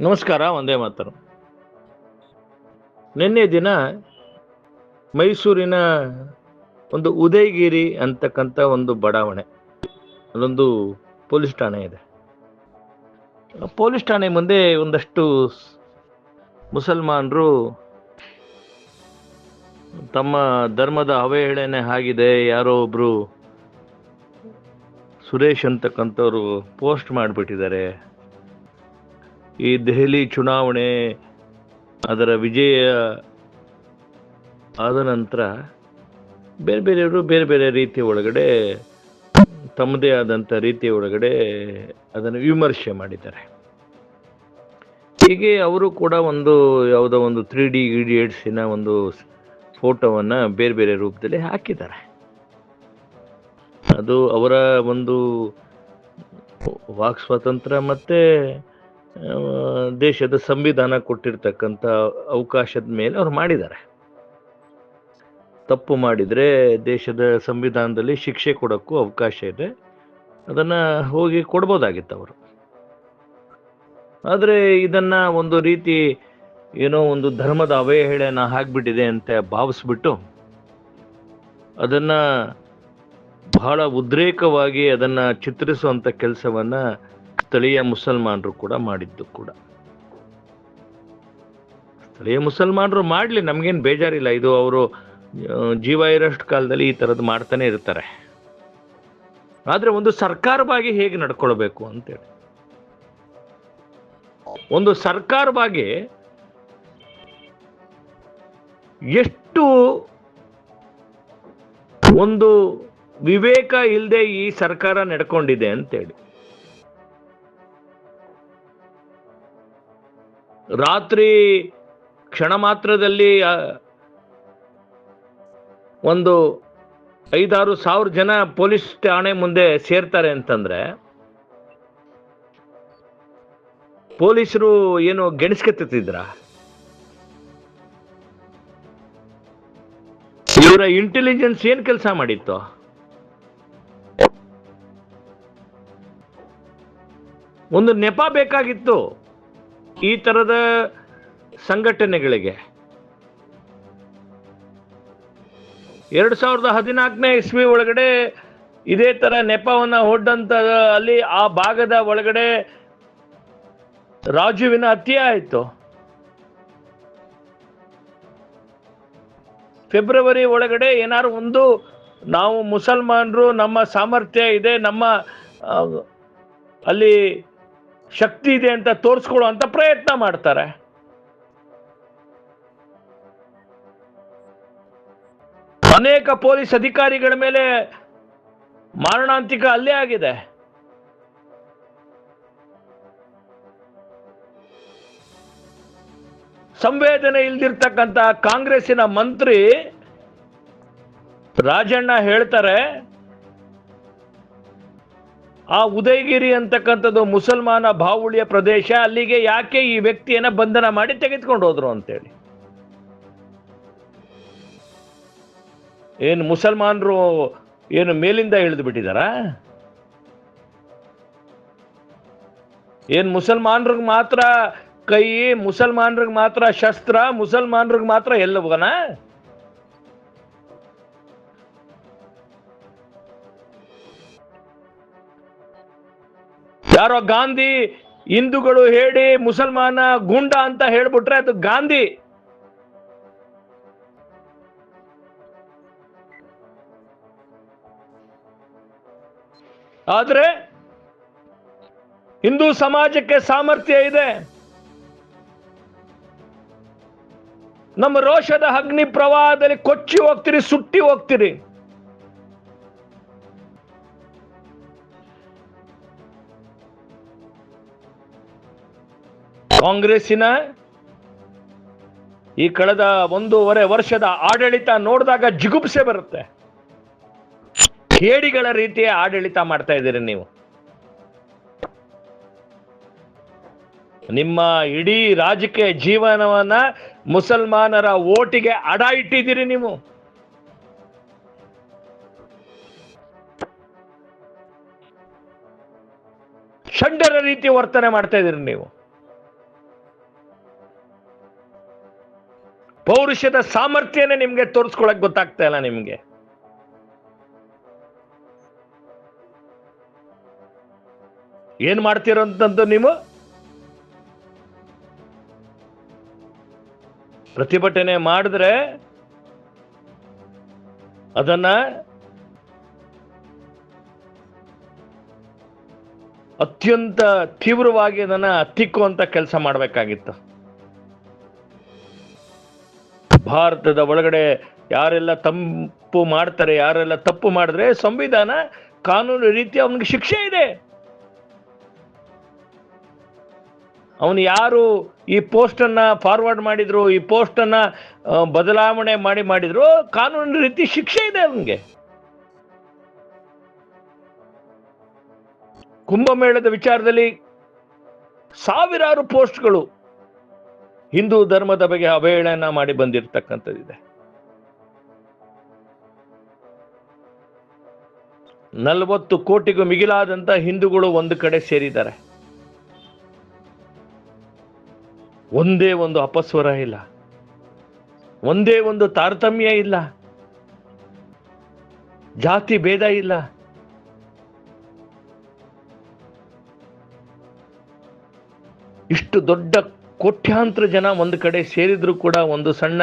ನಮಸ್ಕಾರ, ಒಂದೇ ಮಾತರು. ನಿನ್ನೆ ದಿನ ಮೈಸೂರಿನ ಒಂದು ಉದಯಗಿರಿ ಅಂತಕ್ಕಂಥ ಒಂದು ಬಡಾವಣೆ, ಅಲ್ಲೊಂದು ಪೊಲೀಸ್ ಠಾಣೆ ಇದೆ. ಪೊಲೀಸ್ ಠಾಣೆ ಮುಂದೆ ಒಂದಷ್ಟು ಮುಸಲ್ಮಾನರು ತಮ್ಮ ಧರ್ಮದ ಅವಹೇಳನೆ ಆಗಿದೆ, ಯಾರೋ ಒಬ್ರು ಸುರೇಶ್ ಅಂತಕ್ಕಂಥವ್ರು ಪೋಸ್ಟ್ ಮಾಡಿಬಿಟ್ಟಿದ್ದಾರೆ. ಈ ದೆಹಲಿ ಚುನಾವಣೆ ಅದರ ವಿಜಯ ಆದ ನಂತರ ಬೇರೆ ಬೇರೆಯವರು ಬೇರೆ ಬೇರೆ ರೀತಿಯ ಒಳಗಡೆ ತಮ್ಮದೇ ಆದಂಥ ರೀತಿಯ ಒಳಗಡೆ ಅದನ್ನು ವಿಮರ್ಶೆ ಮಾಡಿದ್ದಾರೆ. ಹೀಗೆ ಅವರು ಕೂಡ ಒಂದು ಯಾವುದೋ ಒಂದು 3D ಇಡಿಯಟ್ಸಿನ ಒಂದು ಫೋಟೋವನ್ನು ಬೇರೆ ಬೇರೆ ರೂಪದಲ್ಲಿ ಹಾಕಿದ್ದಾರೆ. ಅದು ಅವರ ಒಂದು ವಾಕ್ ಸ್ವಾತಂತ್ರ್ಯ ಮತ್ತು ದೇಶದ ಸಂವಿಧಾನ ಕೊಟ್ಟಿರ್ತಕ್ಕಂಥ ಅವಕಾಶದ ಮೇಲೆ ಅವ್ರು ಮಾಡಿದ್ದಾರೆ. ತಪ್ಪು ಮಾಡಿದರೆ ದೇಶದ ಸಂವಿಧಾನದಲ್ಲಿ ಶಿಕ್ಷೆ ಕೊಡೋಕ್ಕೂ ಅವಕಾಶ ಇದೆ, ಅದನ್ನು ಹೋಗಿ ಕೊಡ್ಬೋದಾಗಿತ್ತು ಅವರು. ಆದರೆ ಇದನ್ನು ಒಂದು ರೀತಿ ಏನೋ ಒಂದು ಧರ್ಮದ ಅವಹೇಳನ ಆಗಿಬಿಟ್ಟಿದೆ ಅಂತ ಭಾವಿಸ್ಬಿಟ್ಟು ಅದನ್ನು ಬಹಳ ಉದ್ರೇಕವಾಗಿ ಅದನ್ನು ಚಿತ್ರಿಸುವಂಥ ಕೆಲಸವನ್ನು ಸ್ಥಳೀಯ ಮುಸಲ್ಮಾನರು ಕೂಡ ಮಾಡಿದ್ದು ಕೂಡ. ಸ್ಥಳೀಯ ಮುಸಲ್ಮಾನರು ಮಾಡಲಿ, ನಮಗೇನು ಬೇಜಾರಿಲ್ಲ. ಇದು ಅವರು ಜೀವ ಇರೋಷ್ಟು ಕಾಲದಲ್ಲಿ ಈ ಥರದ್ದು ಮಾಡ್ತಾನೆ ಇರ್ತಾರೆ. ಆದರೆ ಒಂದು ಸರ್ಕಾರವಾಗಿ ಹೇಗೆ ನಡ್ಕೊಳ್ಬೇಕು ಅಂತೇಳಿ, ಒಂದು ಸರ್ಕಾರವಾಗಿ ಎಷ್ಟು ಒಂದು ವಿವೇಕ ಇಲ್ಲದೆ ಈ ಸರ್ಕಾರ ನಡ್ಕೊಂಡಿದೆ ಅಂತೇಳಿ. ರಾತ್ರಿ ಕ್ಷಣ ಮಾತ್ರದಲ್ಲಿ ಒಂದು 5-6 ಸಾವಿರ ಜನ ಪೊಲೀಸ್ ಠಾಣೆ ಮುಂದೆ ಸೇರ್ತಾರೆ ಅಂತಂದ್ರೆ ಪೊಲೀಸರು ಏನು ಗೆಣಸ್ಕೆತ್ತಿದ್ರ? ಇವರ ಇಂಟೆಲಿಜೆನ್ಸ್ ಏನ್ ಕೆಲಸ ಮಾಡಿತ್ತು? ಒಂದು ನೆಪ ಬೇಕಾಗಿತ್ತು ಈ ತರದ ಸಂಘಟನೆಗಳಿಗೆ. 2014ನೇ ಇಸ್ವಿ ಒಳಗಡೆ ಇದೇ ತರ ನೆಪವನ್ನ ಹೊಡ್ಡಂತ ಅಲ್ಲಿ ಆ ಭಾಗದ ಒಳಗಡೆ ರಾಜುವಿನ ಹತ್ಯೆ ಆಯಿತು. ಫೆಬ್ರವರಿ ಒಳಗಡೆ ಏನಾರು ಒಂದು ನಾವು ಮುಸಲ್ಮಾನರು ನಮ್ಮ ಸಾಮರ್ಥ್ಯ ಇದೆ, ನಮ್ಮ ಅಲ್ಲಿ ಶಕ್ತಿ ಇದೆ ಅಂತ ತೋರಿಸ್ಕೊಳ್ಳುವಂತ ಪ್ರಯತ್ನ ಮಾಡ್ತಾರೆ. ಅನೇಕ ಪೊಲೀಸ್ ಅಧಿಕಾರಿಗಳ ಮೇಲೆ ಮಾರಣಾಂತಿಕ ಹಲ್ಲೆ ಆಗಿದೆ. ಸಂವೇದನೆ ಇಲ್ದಿರ್ತಕ್ಕಂಥ ಕಾಂಗ್ರೆಸ್ಸಿನ ಮಂತ್ರಿ ರಾಜಣ್ಣ ಹೇಳ್ತಾರೆ, ಆ ಉದಯಗಿರಿ ಅಂತಕ್ಕಂಥದ್ದು ಮುಸಲ್ಮಾನ ಬಾಹುಳ್ಯ ಪ್ರದೇಶ, ಅಲ್ಲಿಗೆ ಯಾಕೆ ಈ ವ್ಯಕ್ತಿಯನ್ನ ಬಂಧನ ಮಾಡಿ ತೆಗೆದುಕೊಂಡು ಹೋದ್ರು ಅಂತೇಳಿ. ಏನು ಮುಸಲ್ಮಾನರು ಏನು ಮೇಲಿಂದ ಇಳಿದು ಬಿಟ್ಟಿದಾರ? ಏನ್ ಮುಸಲ್ಮಾನರಿಗೆ ಮಾತ್ರ ಕೈ, ಮುಸಲ್ಮಾನರಿಗೆ ಮಾತ್ರ ಶಸ್ತ್ರ, ಮುಸಲ್ಮಾನರಿಗೆ ಮಾತ್ರ ಎಲ್ಲವನ? ಯಾರೋ ಗಾಂಧಿ ಹಿಂದೂಗಳು ಹೇಳಿ ಮುಸಲ್ಮಾನ ಗುಂಡ ಅಂತ ಹೇಳ್ಬಿಟ್ರೆ ಅದು ಗಾಂಧಿ. ಆದ್ರೆ ಹಿಂದೂ ಸಮಾಜಕ್ಕೆ ಸಾಮರ್ಥ್ಯ ಇದೆ. ನಮ್ಮ ರೋಷದ ಅಗ್ನಿ ಪ್ರವಾಹದಲ್ಲಿ ಕೊಚ್ಚಿ ಹೋಗ್ತೀರಿ, ಸುಟ್ಟಿ ಹೋಗ್ತೀರಿ. ಕಾಂಗ್ರೆಸ್ಸಿನ ಈ ಕಳೆದ 1.5 ವರ್ಷದ ಆಡಳಿತ ನೋಡಿದಾಗ ಜಿಗುಪ್ಸೆ ಬರುತ್ತೆ. ಹೇಡಿಗಳ ರೀತಿಯ ಆಡಳಿತ ಮಾಡ್ತಾ ಇದ್ದೀರಿ ನೀವು. ನಿಮ್ಮ ಇಡೀ ರಾಜಕೀಯ ಜೀವನವನ್ನ ಮುಸಲ್ಮಾನರ ಓಟಿಗೆ ಅಡ ಇಟ್ಟಿದ್ದೀರಿ ನೀವು. ಷಂಡರ ರೀತಿ ವರ್ತನೆ ಮಾಡ್ತಾ ಇದ್ದೀರಿ ನೀವು. ಪೌರುಷದ ಸಾಮರ್ಥ್ಯನೇ ನಿಮ್ಗೆ ತೋರಿಸ್ಕೊಳಕ್ ಗೊತ್ತಾಗ್ತಾ ಇಲ್ಲ ನಿಮ್ಗೆ. ಏನ್ ಮಾಡ್ತಿರೋಂಥದ್ದು ನೀವು? ಪ್ರತಿಭಟನೆ ಮಾಡಿದ್ರೆ ಅದನ್ನ ಅತ್ಯಂತ ತೀವ್ರವಾಗಿ ಅದನ್ನ ಹತ್ತಿಕ್ಕುವಂತ ಕೆಲಸ ಮಾಡಬೇಕಾಗಿತ್ತು. ಭಾರತದ ಒಳಗಡೆ ಯಾರೆಲ್ಲ ತಪ್ಪು ಮಾಡ್ತಾರೆ, ಯಾರೆಲ್ಲ ತಪ್ಪು ಮಾಡಿದ್ರೆ ಸಂವಿಧಾನ ಕಾನೂನು ರೀತಿ ಅವನಿಗೆ ಶಿಕ್ಷೆ ಇದೆ. ಅವನು ಯಾರು ಈ ಪೋಸ್ಟ್ ಅನ್ನ ಫಾರ್ವರ್ಡ್ ಮಾಡಿದ್ರು, ಈ ಪೋಸ್ಟ್ ಅನ್ನ ಬದಲಾವಣೆ ಮಾಡಿದ್ರು, ಕಾನೂನು ರೀತಿ ಶಿಕ್ಷೆ ಇದೆ ಅವನಿಗೆ. ಕುಂಭಮೇಳದ ವಿಚಾರದಲ್ಲಿ ಸಾವಿರಾರು ಪೋಸ್ಟ್ಗಳು ಹಿಂದೂ ಧರ್ಮದ ಬಗ್ಗೆ ಅವಹೇಳನ ಮಾಡಿ ಬಂದಿರತಕ್ಕಂಥದ್ದಿದೆ. 40 ಕೋಟಿಗೂ ಮಿಗಿಲಾದಂತ ಹಿಂದೂಗಳು ಒಂದು ಕಡೆ ಸೇರಿದ್ದಾರೆ. ಒಂದೇ ಒಂದು ಅಪಸ್ವರ ಇಲ್ಲ, ಒಂದೇ ಒಂದು ತಾರತಮ್ಯ ಇಲ್ಲ, ಜಾತಿ ಭೇದ ಇಲ್ಲ. ಇಷ್ಟು ದೊಡ್ಡ ಕೋಟ್ಯಾಂತರ ಜನ ಒಂದು ಕಡೆ ಸೇರಿದ್ರು ಕೂಡ ಒಂದು ಸಣ್ಣ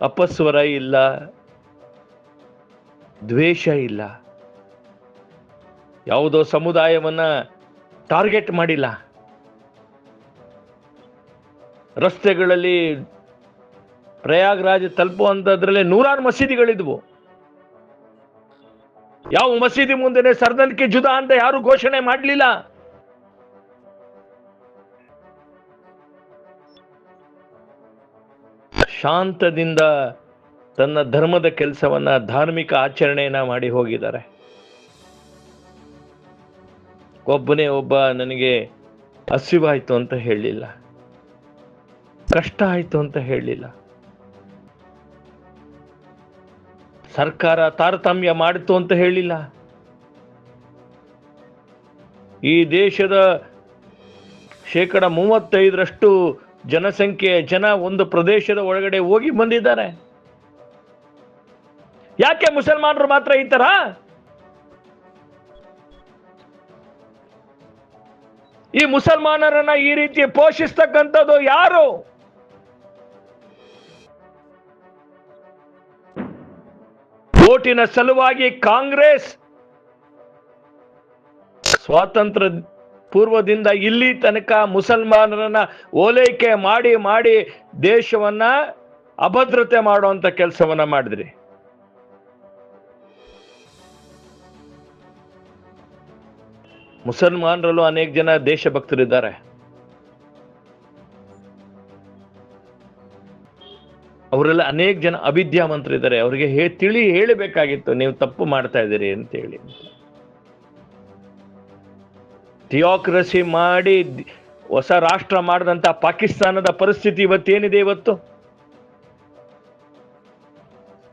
ಅಪಸ್ವರ ಇಲ್ಲ, ದ್ವೇಷ ಇಲ್ಲ, ಯಾವುದೋ ಸಮುದಾಯವನ್ನ ಟಾರ್ಗೆಟ್ ಮಾಡಿಲ್ಲ. ರಸ್ತೆಗಳಲ್ಲಿ ಪ್ರಯಾಗ್ರಾಜ್ ತಲುಪುವಂತದ್ರಲ್ಲಿ ನೂರಾರು ಮಸೀದಿಗಳಿದ್ವು. ಯಾವ ಮಸೀದಿ ಮುಂದೆನೆ ಸರ್ದನ್ ಕಿ ಜುದಾ ಅಂತ ಯಾರು ಘೋಷಣೆ ಮಾಡಲಿಲ್ಲ. ಶಾಂತದಿಂದ ತನ್ನ ಧರ್ಮದ ಕೆಲಸವನ್ನ, ಧಾರ್ಮಿಕ ಆಚರಣೆಯನ್ನ ಮಾಡಿ ಹೋಗಿದ್ದಾರೆ. ಒಬ್ಬನೇ ಒಬ್ಬ ನನಗೆ ಹಸಿವಾಯ್ತು ಅಂತ ಹೇಳಲಿಲ್ಲ, ಕಷ್ಟ ಆಯ್ತು ಅಂತ ಹೇಳಲಿಲ್ಲ. ಸರ್ಕಾರ ತಾರತಮ್ಯ ಮಾಡಿತು ಅಂತ ಹೇಳಿಲ್ಲ. ಈ ದೇಶದ 35% ಜನಸಂಖ್ಯೆಯ ಜನ ಒಂದು ಪ್ರದೇಶದ ಒಳಗಡೆ ಹೋಗಿ ಬಂದಿದ್ದಾರೆ. ಯಾಕೆ ಮುಸಲ್ಮಾನರು ಮಾತ್ರ ಈ ತರ? ಈ ಮುಸಲ್ಮಾನರನ್ನ ಈ ರೀತಿ ಪೋಷಿಸ್ತಕ್ಕಂಥದ್ದು ಯಾರು? ಓಟಿನ ಸಲುವಾಗಿ ಕಾಂಗ್ರೆಸ್ ಸ್ವಾತಂತ್ರ್ಯ ಪೂರ್ವದಿಂದ ಇಲ್ಲಿ ತನಕ ಮುಸಲ್ಮಾನರನ್ನ ಓಲೈಕೆ ಮಾಡಿ ಮಾಡಿ ದೇಶವನ್ನ ಅಭದ್ರತೆ ಮಾಡುವಂತ ಕೆಲಸವನ್ನ ಮಾಡಿದ್ರಿ. ಮುಸಲ್ಮಾನರಲ್ಲೂ ಅನೇಕ ಜನ ದೇಶಭಕ್ತರಿದ್ದಾರೆ. ಅವರೆಲ್ಲ ಅನೇಕ ಜನ ಅವಿದ್ಯಾವಂತರಿದ್ದಾರೆ. ಅವರಿಗೆ ಹೇಳಬೇಕಾಗಿತ್ತು ನೀವು ತಪ್ಪು ಮಾಡ್ತಾ ಇದ್ದೀರಿ ಅಂತ ಹೇಳಿ. ಥಿಯೋಕ್ರಸಿ ಮಾಡಿ ಹೊಸ ರಾಷ್ಟ್ರ ಮಾಡಿದಂತ ಪಾಕಿಸ್ತಾನದ ಪರಿಸ್ಥಿತಿ ಇವತ್ತೇನಿದೆ?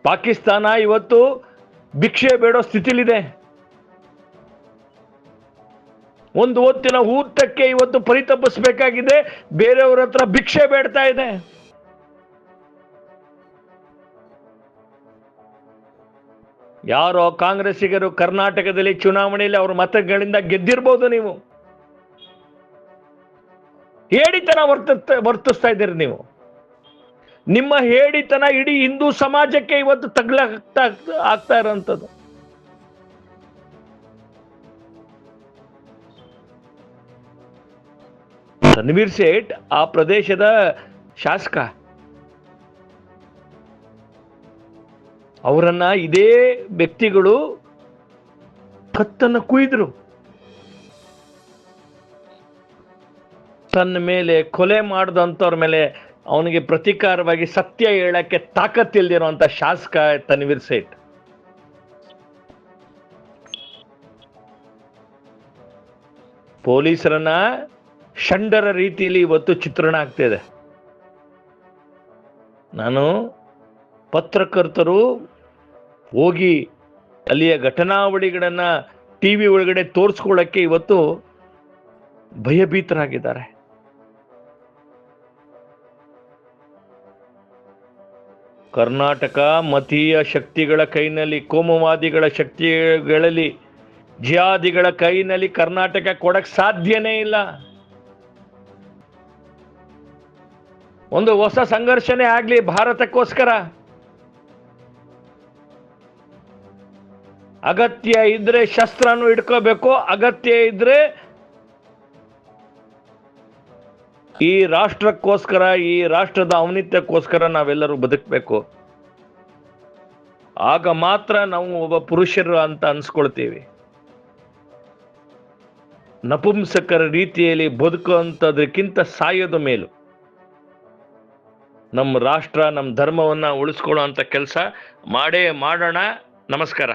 ಪಾಕಿಸ್ತಾನ ಇವತ್ತು ಭಿಕ್ಷೆ ಬೇಡೋ ಸ್ಥಿತಿಲಿದೆ. ಒಂದು ಹೊತ್ತಿನ ಊಟಕ್ಕೆ ಇವತ್ತು ಪರಿತಪಿಸಬೇಕಾಗಿದೆ, ಬೇರೆಯವರ ಹತ್ರ ಭಿಕ್ಷೆ ಬೇಡ್ತಾ ಇದೆ. ಯಾರೋ ಕಾಂಗ್ರೆಸ್ಸಿಗರು ಕರ್ನಾಟಕದಲ್ಲಿ ಚುನಾವಣೆಯಲ್ಲಿ ಅವ್ರ ಮತಗಳಿಂದ ಗೆದ್ದಿರ್ಬೋದು. ನೀವು ಹೇಡಿತನ ವರ್ತಿಸ್ತಾ ಇದ್ದೀರಿ. ನೀವು ನಿಮ್ಮ ಹೇಡಿತನ ಇಡೀ ಹಿಂದೂ ಸಮಾಜಕ್ಕೆ ಇವತ್ತು ಆಗ್ತಾ ಇರೋಂಥದ್ದು. ತನ್ವೀರ್ ಸೇಠ್ ಆ ಪ್ರದೇಶದ ಶಾಸಕ. ಅವರನ್ನ ಇದೇ ವ್ಯಕ್ತಿಗಳು ಕತ್ತನ್ನು ಕುಯ್ದ್ರು. ತನ್ನ ಮೇಲೆ ಕೊಲೆ ಮಾಡಿದಂಥವ್ರ ಮೇಲೆ ಅವನಿಗೆ ಪ್ರತೀಕಾರವಾಗಿ ಸತ್ಯ ಹೇಳಕ್ಕೆ ತಾಕತ್ತಿಲ್ದಿರುವಂತ ಶಾಸಕ ತನ್ವೀರ್ ಸೇಠ್. ಪೊಲೀಸರನ್ನ ಷಂಡರ ರೀತಿಯಲ್ಲಿ ಇವತ್ತು ಚಿತ್ರಣ ಆಗ್ತಿದೆ. ನಾನು ಪತ್ರಕರ್ತರು ಹೋಗಿ ಅಲ್ಲಿಯ ಘಟನಾವಳಿಗಳನ್ನ ಟಿವಿ ಒಳಗಡೆ ತೋರಿಸ್ಕೊಳ್ಳಕ್ಕೆ ಇವತ್ತು ಭಯಭೀತರಾಗಿದ್ದಾರೆ. ಕರ್ನಾಟಕ ಮತೀಯ ಶಕ್ತಿಗಳ ಕೈನಲ್ಲಿ, ಕೋಮುವಾದಿಗಳ ಶಕ್ತಿಗಳಲ್ಲಿ, ಜಿಹಾದಿಗಳ ಕೈನಲ್ಲಿ ಕರ್ನಾಟಕ ಕೊಡಕ್ ಸಾಧ್ಯನೇ ಇಲ್ಲ. ಒಂದು ಹೊಸ ಸಂಘರ್ಷಣೆ ಆಗ್ಲಿ ಭಾರತಕ್ಕೋಸ್ಕರ. ಅಗತ್ಯ ಇದ್ರೆ ಶಸ್ತ್ರನೂ ಇಟ್ಕೋಬೇಕು, ಅಗತ್ಯ ಇದ್ರೆ ಈ ರಾಷ್ಟ್ರಕ್ಕೋಸ್ಕರ, ಈ ರಾಷ್ಟ್ರದ ಔನ್ನತ್ಯಕ್ಕೋಸ್ಕರ ನಾವೆಲ್ಲರೂ ಬದುಕಬೇಕು. ಆಗ ಮಾತ್ರ ನಾವು ಒಬ್ಬ ಪುರುಷರು ಅಂತ ಅನ್ಸ್ಕೊಳ್ತೀವಿ. ನಪುಂಸಕರ ರೀತಿಯಲ್ಲಿ ಬದುಕುವಂಥದಕ್ಕಿಂತ ಸಾಯೋದು ಮೇಲು. ನಮ್ಮ ರಾಷ್ಟ್ರ, ನಮ್ಮ ಧರ್ಮವನ್ನ ಉಳಿಸ್ಕೊಳ್ಳೋ ಅಂತ ಕೆಲಸ ಮಾಡೇ ಮಾಡೋಣ. ನಮಸ್ಕಾರ.